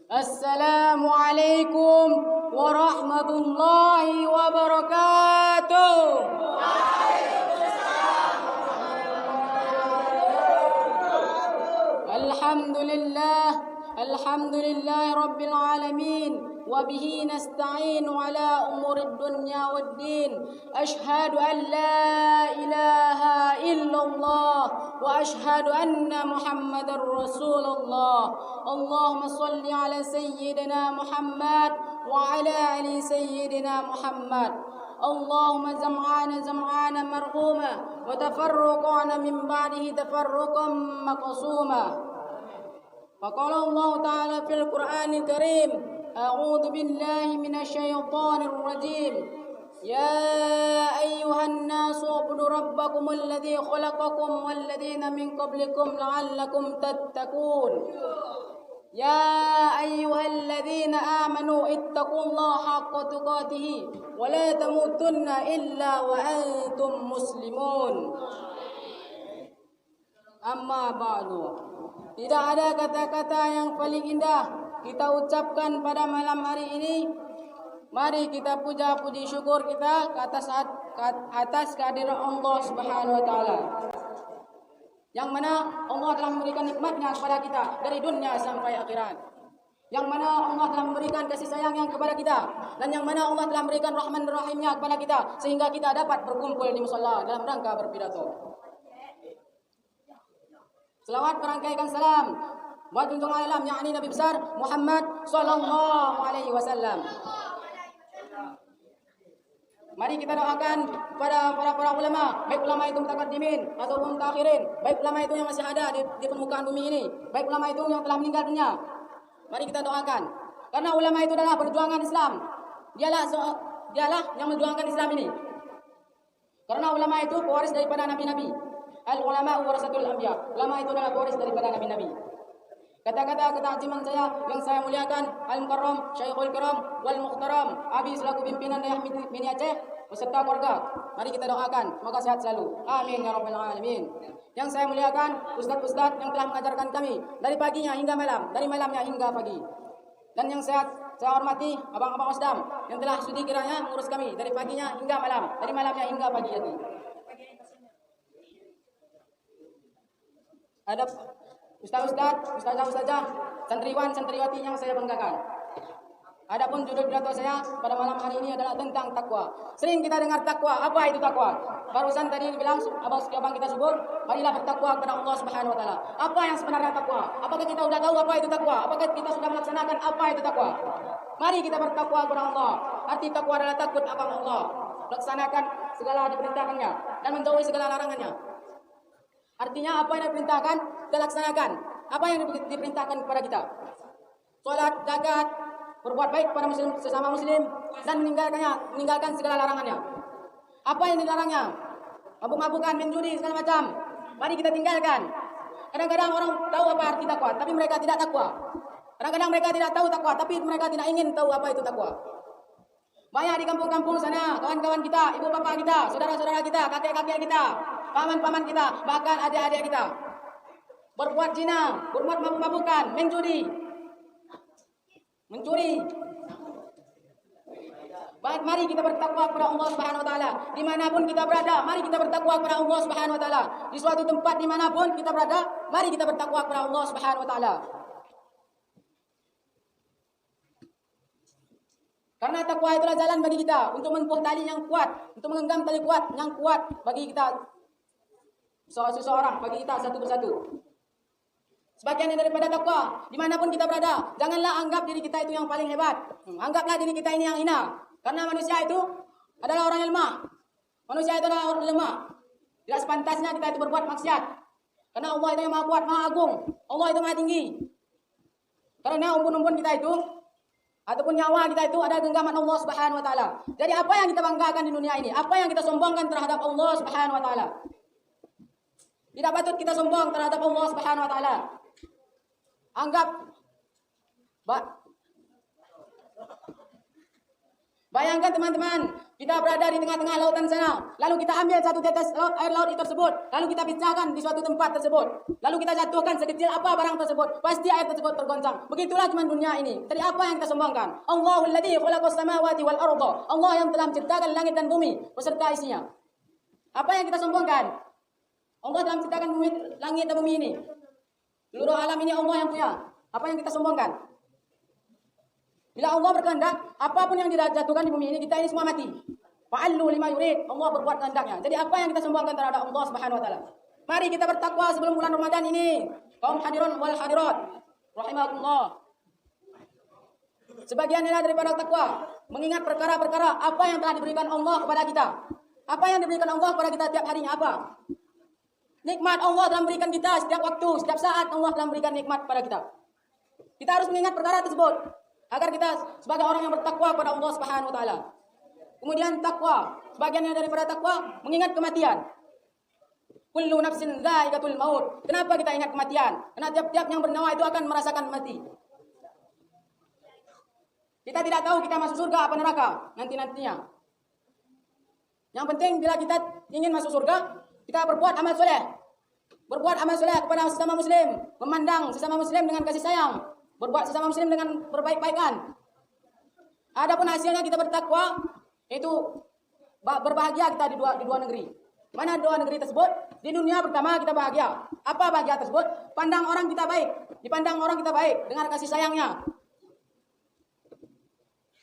Assalamualaikum warahmatullahi wabarakatuh. Alhamdulillah rabbil alamin. وبه نستعين على أمور الدنيا والدين أشهد أن لا إله إلا الله وأشهد أن محمد رسول الله اللهم صل على سيدنا محمد وعلى آل سيدنا محمد اللهم جمعنا مرحوما وتفرقنا من بعده تفرقا مقسوما فقال الله تعالى في القرآن الكريم أعوذ بالله من الشيطان الرجيم يا أيها الناس اعبدوا ربكم الذي خلقكم والذين من قبلكم لعلكم تتقون يا أيها الذين آمنوا اتقوا الله حق تقاته ولا تموتن إلا وأنتم مسلمون أما بعد. Tidak ada kata-kata yang paling indah kita ucapkan pada malam hari ini. Mari kita puja puji syukur kita atas kehadiran Allah Subhanahu wa taala. Yang mana Allah telah memberikan nikmatnya kepada kita dari dunia sampai akhirat. Yang mana Allah telah memberikan kasih sayangnya kepada kita dan yang mana Allah telah memberikan rahman dan rahimnya kepada kita sehingga kita dapat berkumpul di musala dalam rangka berpidato. Selawat merangkaikan salam buat junjungan alam yakni Nabi besar Muhammad sallallahu alaihi wasallam. Mari kita doakan kepada para ulama, baik ulama itu mutaqaddimin ataupun mutakhirin, baik ulama itu yang masih ada di permukaan bumi ini, baik ulama itu yang telah meninggal dunia. Mari kita doakan. Karena ulama itu adalah perjuangan Islam. Dialah yang memperjuangkan Islam ini. Karena ulama itu pewaris daripada nabi-nabi. Al-ulama warasatul anbiya. Ulama itu adalah pewaris daripada nabi-nabi. Kata-kata ketakziman saya yang saya muliakan Al-Mukarram, Syekhul Kiram wal Muhtaram, Abi selaku pimpinan Dayak Mini Aceh beserta keluarga. Mari kita doakan semoga sehat selalu. Amin ya rabbal alamin. Yang saya muliakan ustaz-ustaz yang telah mengajarkan kami dari paginya hingga malam, dari malamnya hingga pagi. Dan yang saya hormati abang-abang Osdam yang telah sudi kiranya mengurus kami dari paginya hingga malam, dari malamnya hingga pagi tadi. Ada ustazah, santriwan-santriwati yang saya banggakan. Adapun judul pidato saya pada malam hari ini adalah tentang takwa. Sering kita dengar takwa, apa itu takwa? Barusan tadi dibilang abang kita subur, marilah bertakwa kepada Allah Subhanahu wa taala. Apa yang sebenarnya takwa? Apakah kita sudah tahu apa itu takwa? Apakah kita sudah melaksanakan apa itu takwa? Mari kita bertakwa kepada Allah. Arti takwa adalah takut akan Allah, melaksanakan segala diperintahkannya dan menjauhi segala larangannya. Artinya apa yang diperintahkan, kita laksanakan. Apa yang diperintahkan kepada kita? Salat, zakat, berbuat baik kepada muslim, sesama muslim, dan meninggalkan segala larangannya. Apa yang dilarangnya? Mabuk-mabukan, menjudi, segala macam. Mari kita tinggalkan. Kadang-kadang orang tahu apa arti takwa, tapi mereka tidak takwa. Kadang-kadang mereka tidak tahu takwa, tapi mereka tidak ingin tahu apa itu takwa. Banyak di kampung-kampung sana, kawan-kawan kita, ibu bapak kita, saudara-saudara kita, kakek-kakek kita, paman-paman kita, bahkan adik-adik kita berbuat zina, berbuat mabuk-mabukan, mencuri. Mari kita bertakwa kepada Allah Subhanahu wa taala. Dimanapun kita berada, mari kita bertakwa kepada Allah Subhanahu wa taala. Di suatu tempat dimanapun kita berada, mari kita bertakwa kepada Allah Subhanahu wa taala. Karena takwa itulah jalan bagi kita untuk menempuh tali yang kuat, untuk menggenggam tali yang kuat bagi kita seseorang, bagi kita satu persatu. Sebagian daripada takwa, dimanapun kita berada, janganlah anggap diri kita itu yang paling hebat. Anggaplah diri kita ini yang hina. Karena manusia itu adalah orang yang lemah. Manusia itu adalah orang lemah. Tidak sepantasnya kita itu berbuat maksiat. Karena Allah itu yang maha kuat, maha agung. Allah itu maha tinggi. Karena umpun-umpun kita itu, ataupun nyawa kita itu ada genggaman Allah Subhanahu wa taala. Jadi apa yang kita banggakan di dunia ini? Apa yang kita sombongkan terhadap Allah Subhanahu wa taala? Tidak patut kita sombong terhadap Allah Subhanahu wa taala. Bayangkan teman-teman, kita berada di tengah-tengah lautan sana. Lalu kita ambil satu tetes air laut itu tersebut. Lalu kita pecahkan di suatu tempat tersebut. Lalu kita jatuhkan sekecil apa barang tersebut. Pasti air tersebut tergoncang. Begitulah teman dunia ini. Tadi apa yang kita sombongkan? Allahul ladzi khalaqas samawati wal arda. Allah yang telah menciptakan langit dan bumi beserta isinya. Apa yang kita sombongkan? Allah telah menciptakan bumi, langit dan bumi ini. Seluruh alam ini Allah yang punya. Apa yang kita sombongkan? Bila Allah berkehendak, apapun yang dijatuhkan di bumi ini, kita ini semua mati. Fa'allu lima yurid. Allah berbuat kehendaknya. Jadi apa yang kita sombongkan terhadap Allah Subhanahu wa taala? Mari kita bertakwa sebelum bulan Ramadan ini. Kaum hadirin wal hadirat rahimakumullah. Sebagian daripada takwa, mengingat perkara-perkara apa yang telah diberikan Allah kepada kita. Apa yang diberikan Allah kepada kita tiap harinya apa? Nikmat Allah telah memberikan kita setiap waktu, setiap saat Allah telah memberikan nikmat kepada kita. Kita harus mengingat perkara tersebut agar kita sebagai orang yang bertakwa kepada Allah Subhanahu wa taala. Kemudian takwa, sebagian daripada takwa mengingat kematian. Kullu nafsin dha'iqatul maut. Kenapa kita ingat kematian? Karena tiap-tiap yang bernyawa itu akan merasakan mati. Kita tidak tahu kita masuk surga apa neraka nanti-nantinya. Yang penting bila kita ingin masuk surga, kita berbuat amal soleh. Berbuat amal soleh kepada sesama muslim, memandang sesama muslim dengan kasih sayang, berbuat sesama muslim dengan berbaik-baikan. Adapun hasilnya kita bertakwa, itu berbahagia kita di dua negeri. Mana dua negeri tersebut? Di dunia pertama kita bahagia. Apa bahagia tersebut? Pandang orang kita baik, dipandang orang kita baik dengan kasih sayangnya.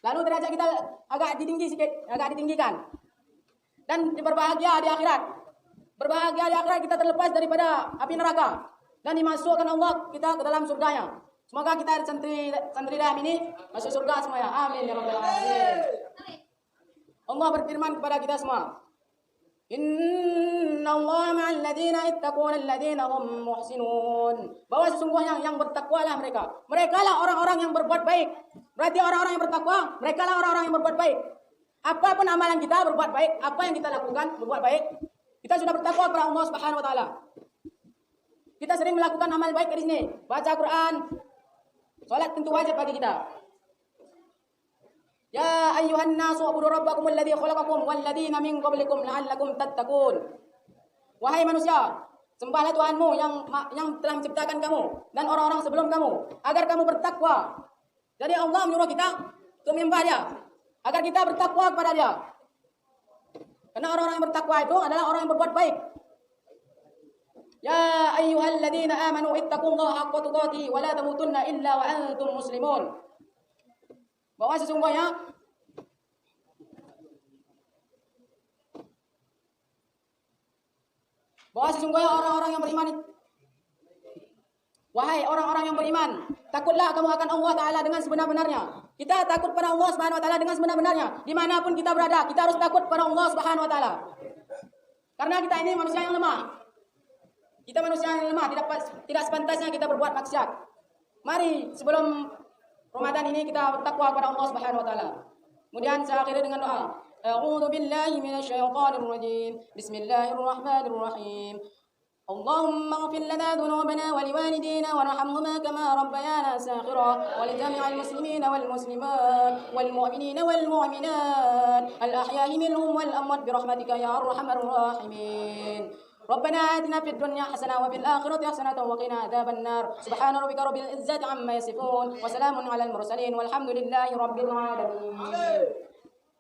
Lalu derajat kita agak ditinggikan. Dan berbahagia di akhirat. Berbahagia di akhirat kita terlepas daripada api neraka dan dimasukkan Allah kita ke dalam surganya. Semoga kita santri dalam ini masuk surga semuanya. Amin ya rabbal alamin. Allah berfirman kepada kita semua. Inna Allah ma'al ladzina ittaquna alladzina hum muhsinun. Bahwa sesungguhnya yang bertakwalah mereka. Merekalah orang-orang yang berbuat baik. Berarti orang-orang yang bertakwa, merekalah orang-orang yang berbuat baik. Apapun amalan kita berbuat baik, apa yang kita lakukan berbuat baik, kita sudah bertakwa kepada Allah Subhanahu wa taala. Kita sering melakukan amal baik di sini, baca Quran, salat tentu wajib bagi kita. Ya ayyuhan nasu ubudu rabbakum alladzi khalaqakum wal ladzina min qablikum la'allakum tattaqun. Wahai manusia, sembahlah Tuhanmu yang telah menciptakan kamu dan orang-orang sebelum kamu agar kamu bertakwa. Jadi Allah menyuruh kita untuk menyembah Dia agar kita bertakwa kepada Dia. Karena orang-orang yang bertakwa itu adalah orang yang berbuat baik. Ya ayyuhalladzina amanu ittaqullaha haqqa tuqatih wa la tamutunna illa wa antum muslimun. Bahwa sesungguhnya orang-orang yang beriman, wahai orang-orang yang beriman, takutlah kamu akan Allah Ta'ala dengan sebenar-benarnya. Kita takut pada Allah Subhanahu wa taala dengan sebenar-benarnya. Dimanapun kita berada, kita harus takut pada Allah Subhanahu wa taala. Karena kita ini manusia yang lemah. Kita manusia yang lemah, tidak sepantasnya kita berbuat maksiat. Mari sebelum Ramadan ini kita bertakwa kepada Allah Subhanahu wa taala. Kemudian saya akhiri dengan doa. A'udzu billahi minasyaitonir rajim. Bismillahirrahmanirrahim. اللهم اغفر لنا ذنوبنا ولوالدينا وارحمهما كما ربيانا صغيرا ولجميع المسلمين والمسلمات والمؤمنين والمؤمنات الأحياء منهم والأموات برحمتك يا أرحم الراحمين. ربنا آتنا في الدنيا حسنة وفي الآخرة حسنة وقنا عذاب النار. سبحان ربك رب العزة عما يصفون وسلام على المرسلين والحمد لله رب العالمين.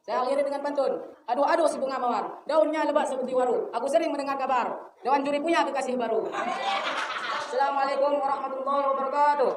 Saya akhiri dengan pantun. Aduh si bunga mawar, daunnya lebat seperti waru. Aku sering mendengar kabar, Dewan Juri punya kekasih baru. Assalamualaikum warahmatullahi wabarakatuh.